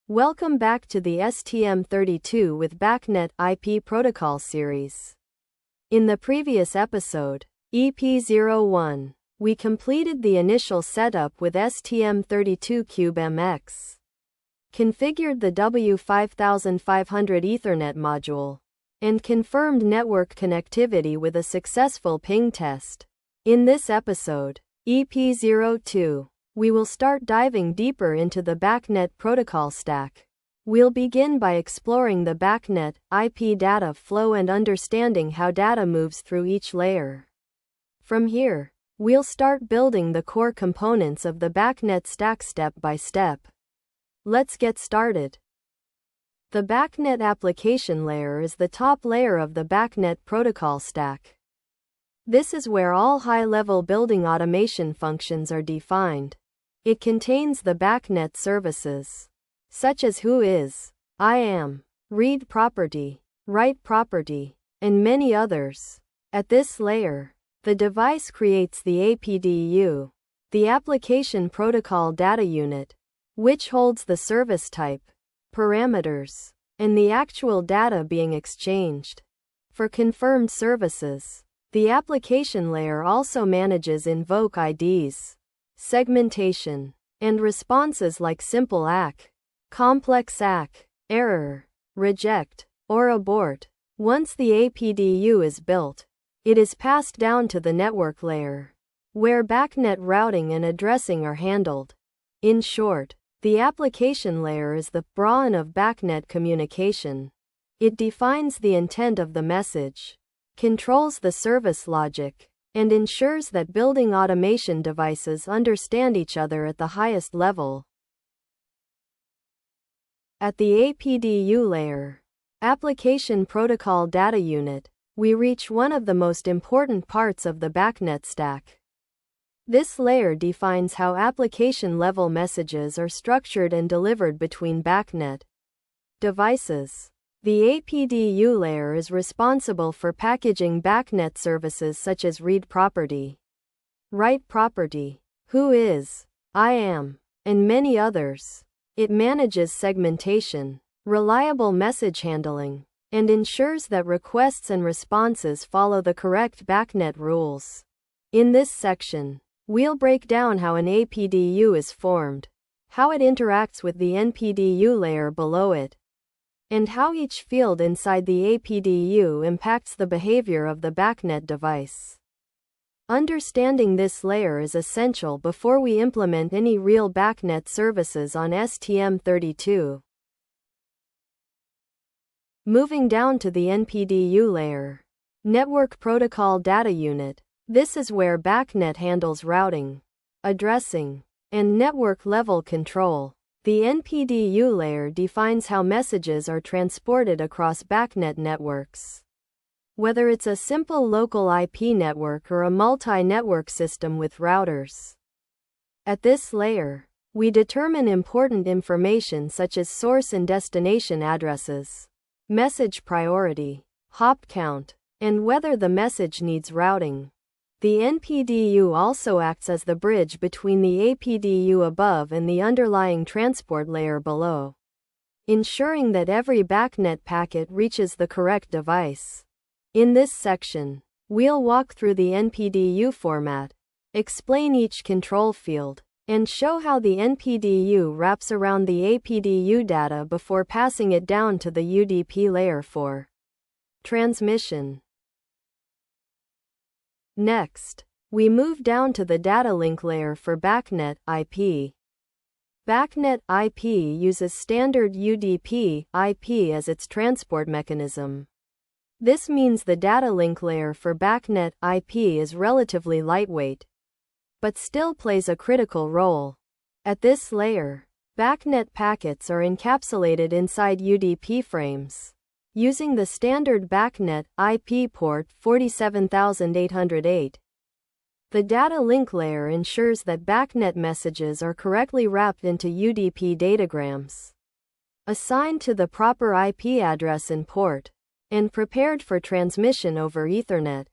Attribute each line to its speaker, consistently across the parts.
Speaker 1: Welcome back to the STM32 with BACnet IP protocol series. In the previous episode, Ep01, we completed the initial setup with STM32 BACnet, configured the W5500 Ethernet module, and confirmed network connectivity with a successful ping test. In this episode, Ep02, we will start diving deeper into the BACnet protocol stack. We'll begin by exploring the BACnet IP data flow and understanding how data moves through each layer. From here, we'll start building the core components of the BACnet stack step by step. Let's get started. The BACnet application layer is the top layer of the BACnet protocol stack. This is where all high-level building automation functions are defined. It contains the BACnet services, such as who is, I am, read property, write property, and many others. At this layer, the device creates the APDU, the Application Protocol Data Unit, which holds the service type, parameters, and the actual data being exchanged. For confirmed services, the application layer also manages invoke IDs, segmentation, and responses like simple ACK, complex ACK, error, reject, or abort. Once the APDU is built, it is passed down to the network layer, where BACnet routing and addressing are handled. In short, the application layer is the brain of BACnet communication. It defines the intent of the message, controls the service logic, and ensures that building automation devices understand each other at the highest level. At the APDU layer, Application Protocol Data Unit, we reach one of the most important parts of the BACnet stack. This layer defines how application-level messages are structured and delivered between BACnet devices. The APDU layer is responsible for packaging BACnet services such as read property, write property, who is, I am, and many others. It manages segmentation, reliable message handling, and ensures that requests and responses follow the correct BACnet rules. In this section, we'll break down how an APDU is formed, how it interacts with the NPDU layer below it, and how each field inside the APDU impacts the behavior of the BACnet device. Understanding this layer is essential before we implement any real BACnet services on STM32. Moving down to the NPDU layer, Network Protocol Data Unit. This is where BACnet handles routing, addressing, and network-level control. The NPDU layer defines how messages are transported across BACnet networks. Whether it's a simple local IP network or a multi-network system with routers. At this layer, we determine important information such as source and destination addresses, message priority, hop count, and whether the message needs routing. The NPDU also acts as the bridge between the APDU above and the underlying transport layer below, ensuring that every BACnet packet reaches the correct device. In this section, we'll walk through the NPDU format, explain each control field, and show how the NPDU wraps around the APDU data before passing it down to the UDP layer for transmission. Next, we move down to the datalink layer for BACnet IP. BACnet IP uses standard UDP IP as its transport mechanism. This means the datalink layer for BACnet IP is relatively lightweight, but still plays a critical role. At this layer, BACnet packets are encapsulated inside UDP frames, using the standard BACnet IP port 47808. The data link layer ensures that BACnet messages are correctly wrapped into UDP datagrams, assigned to the proper IP address and port, and prepared for transmission over Ethernet.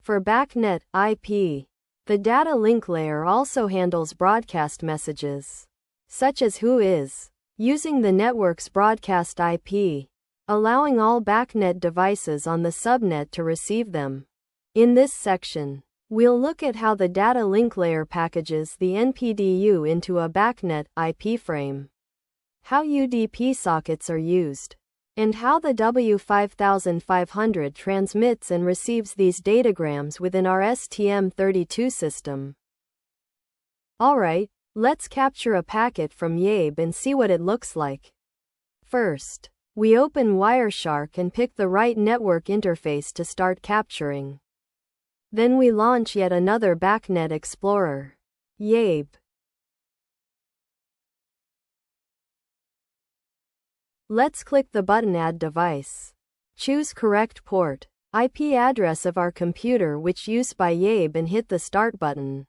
Speaker 1: For BACnet IP, the data link layer also handles broadcast messages, such as who is, using the network's broadcast IP, allowing all BACnet devices on the subnet to receive them. In this section, we'll look at how the data link layer packages the NPDU into a BACnet IP frame, how UDP sockets are used, and how the W5500 transmits and receives these datagrams within our STM32 system. Alright, let's capture a packet from Yabe and see what it looks like. First, we open Wireshark and pick the right network interface to start capturing. Then we launch yet another BACnet Explorer. Yabe. Let's click the button Add Device. Choose correct port, IP address of our computer which used by Yabe and hit the Start button.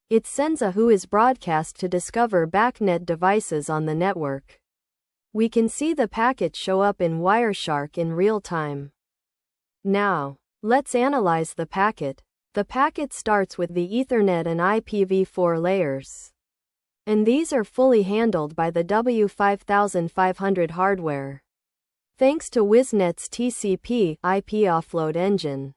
Speaker 1: It sends a Whois broadcast to discover BACnet devices on the network. We can see the packet show up in Wireshark in real time. Now, let's analyze the packet. The packet starts with the Ethernet and IPv4 layers, and these are fully handled by the W5500 hardware. Thanks to WIZNet's TCP IP offload engine,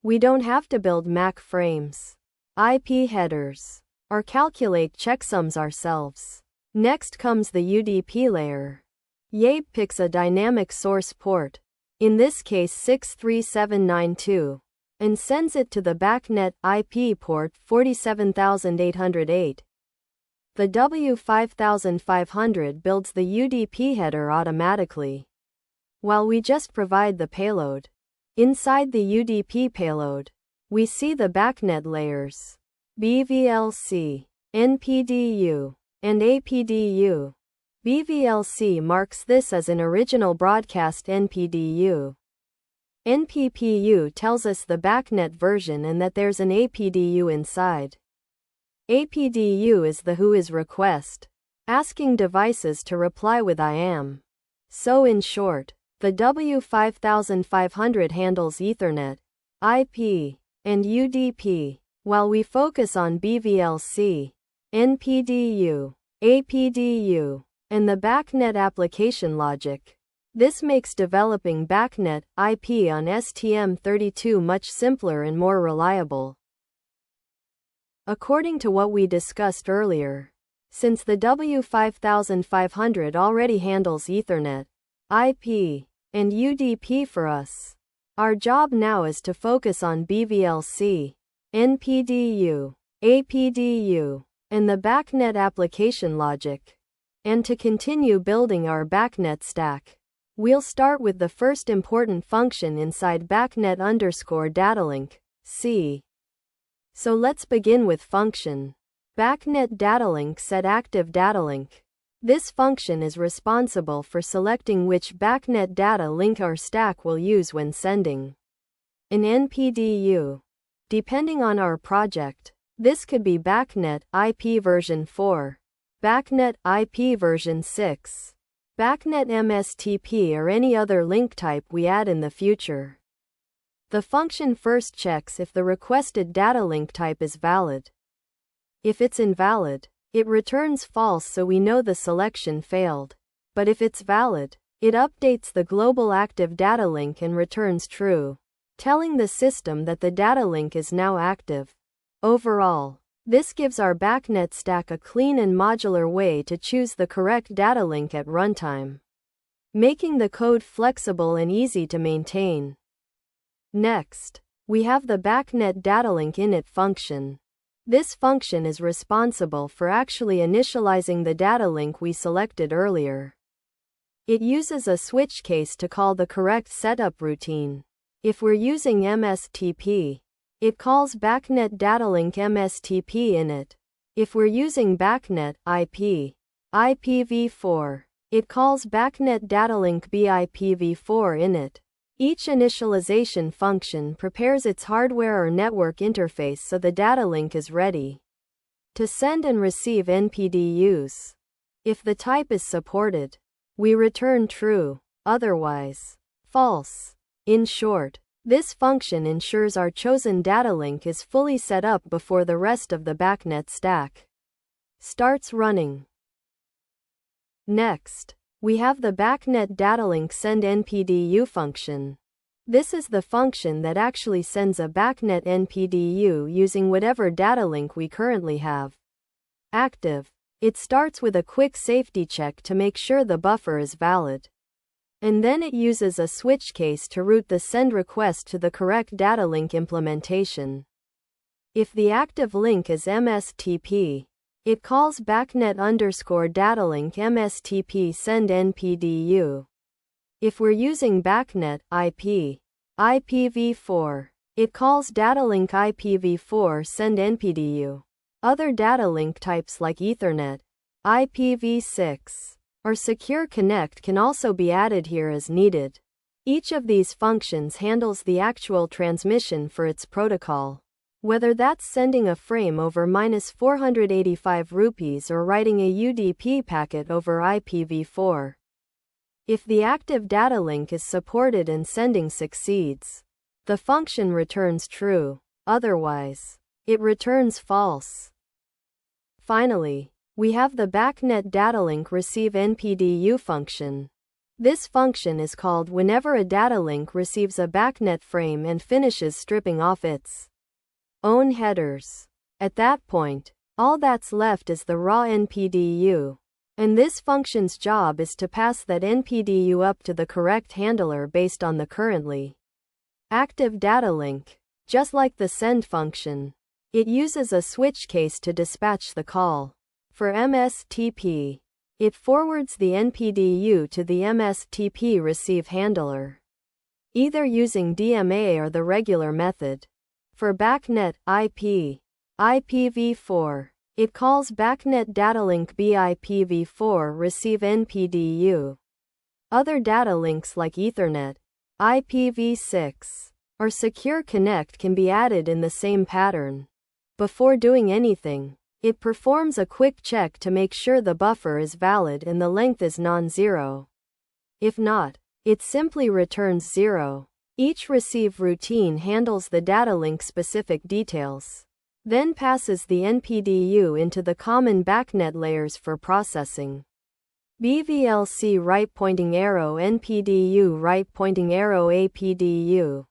Speaker 1: we don't have to build MAC frames, IP headers, or calculate checksums ourselves. Next comes the UDP layer. Yabe picks a dynamic source port, in this case 63792, and sends it to the BACnet IP port 47808. The W5500 builds the UDP header automatically, while we just provide the payload. Inside the UDP payload, we see the BACnet layers, BVLC, NPDU, and APDU. BVLC marks this as an original broadcast NPDU. NPPU tells us the BACnet version and that there's an APDU inside. APDU is the Whois request, asking devices to reply with I am. So in short, the W5500 handles Ethernet, IP, and UDP, while we focus on BVLC, NPDU, APDU, and the BACnet application logic. This makes developing BACnet IP on STM32 much simpler and more reliable. According to what we discussed earlier, since the W5500 already handles Ethernet, IP, and UDP for us, our job now is to focus on BVLC, NPDU, APDU, and the BACnet application logic. And to continue building our BACnet stack, we'll start with the first important function inside BACnet_datalink, C. So let's begin with function. BACnet datalink set active datalink. This function is responsible for selecting which BACnet data link our stack will use when sending an NPDU. Depending on our project, this could be BACnet IP version 4, BACnet IP version 6, BACnet MSTP, or any other link type we add in the future. The function first checks if the requested data link type is valid. If it's invalid, it returns false so we know the selection failed. But if it's valid, it updates the global active data link and returns true, telling the system that the data link is now active. Overall, this gives our BACnet stack a clean and modular way to choose the correct data link at runtime, making the code flexible and easy to maintain. Next, we have the BACnet datalink init function. This function is responsible for actually initializing the data link we selected earlier. It uses a switch case to call the correct setup routine. If we're using MSTP, it calls BACnet datalink MSTP init. If we're using BACnet IP, IPv4, it calls BACnet datalink BIPv4 init. Each initialization function prepares its hardware or network interface so the data link is ready to send and receive NPDUs. If the type is supported, we return true, otherwise, false. In short, this function ensures our chosen data link is fully set up before the rest of the BACnet stack starts running. Next, we have the BACnet datalink send NPDU function. This is the function that actually sends a BACnet NPDU using whatever datalink we currently have active. It starts with a quick safety check to make sure the buffer is valid. And then it uses a switch case to route the send request to the correct datalink implementation. If the active link is MSTP, it calls BACnet_datalink MSTP send NPDU. If we're using BACnetIP, IPv4, it calls datalink IPv4 send NPDU. Other datalink types like Ethernet, IPv6, or Secure Connect can also be added here as needed. Each of these functions handles the actual transmission for its protocol, whether that's sending a frame over -485 rupees or writing a UDP packet over IPv4. If the active datalink is supported and sending succeeds, the function returns true. Otherwise, it returns false. Finally, we have the BACnet datalink receive NPDU function. This function is called whenever a datalink receives a BACnet frame and finishes stripping off its own headers. At that point, all that's left is the raw NPDU. And this function's job is to pass that NPDU up to the correct handler based on the currently active datalink. Just like the send function, it uses a switch case to dispatch the call. For MSTP, it forwards the NPDU to the MSTP receive handler, either using DMA or the regular method. For BACnetIP, IPv4, it calls BACnet datalink BIPv4 receive NPDU. Other datalinks like Ethernet, IPv6, or Secure Connect can be added in the same pattern. Before doing anything, it performs a quick check to make sure the buffer is valid and the length is non-zero. If not, it simply returns 0. Each receive routine handles the datalink specific details, then passes the NPDU into the common BACnet layers for processing. BVLC right pointing arrow NPDU right pointing arrow APDU.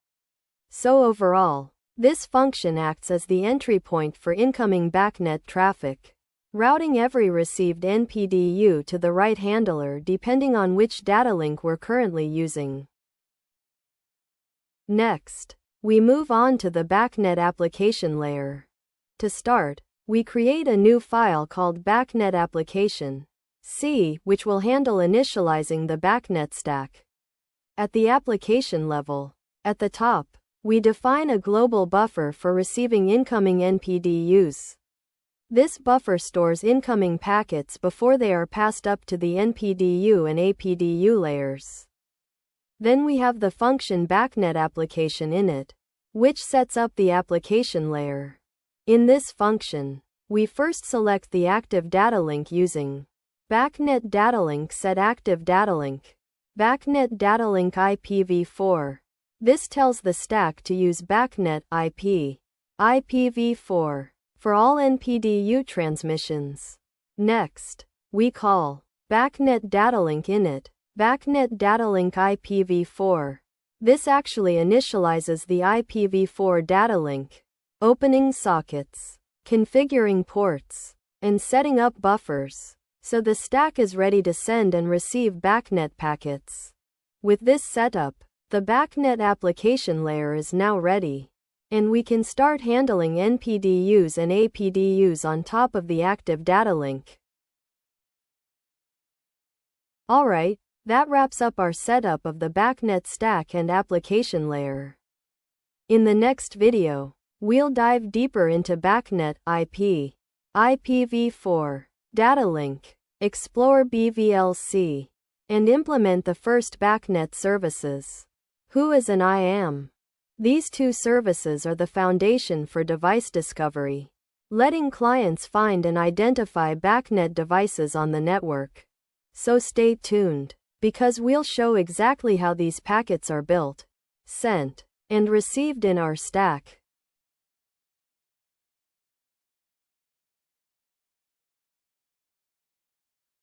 Speaker 1: So overall, this function acts as the entry point for incoming BACnet traffic, routing every received NPDU to the right handler depending on which datalink we're currently using. Next, we move on to the BACnet application layer. To start, we create a new file called BACnet application, C, which will handle initializing the BACnet stack. At the application level, at the top, we define a global buffer for receiving incoming NPDUs. This buffer stores incoming packets before they are passed up to the NPDU and APDU layers. Then we have the function BACnet application init, which sets up the application layer. In this function, we first select the active datalink using BACnet datalink set active datalink, BACnet datalink IPv4. This tells the stack to use BACnet IP, IPv4, for all NPDU transmissions. Next, we call BACnet datalink init, BACnet datalink IPv4. This actually initializes the IPv4 datalink, opening sockets, configuring ports, and setting up buffers, so the stack is ready to send and receive BACnet packets. With this setup, the BACnet application layer is now ready, and we can start handling NPDUs and APDUs on top of the active datalink. Alright, that wraps up our setup of the BACnet stack and application layer. In the next video, we'll dive deeper into BACnet IP, IPv4, datalink, explore BVLC, and implement the first BACnet services. Who is an IAM? These two services are the foundation for device discovery, letting clients find and identify BACnet devices on the network. So stay tuned, because we'll show exactly how these packets are built, sent, and received in our stack.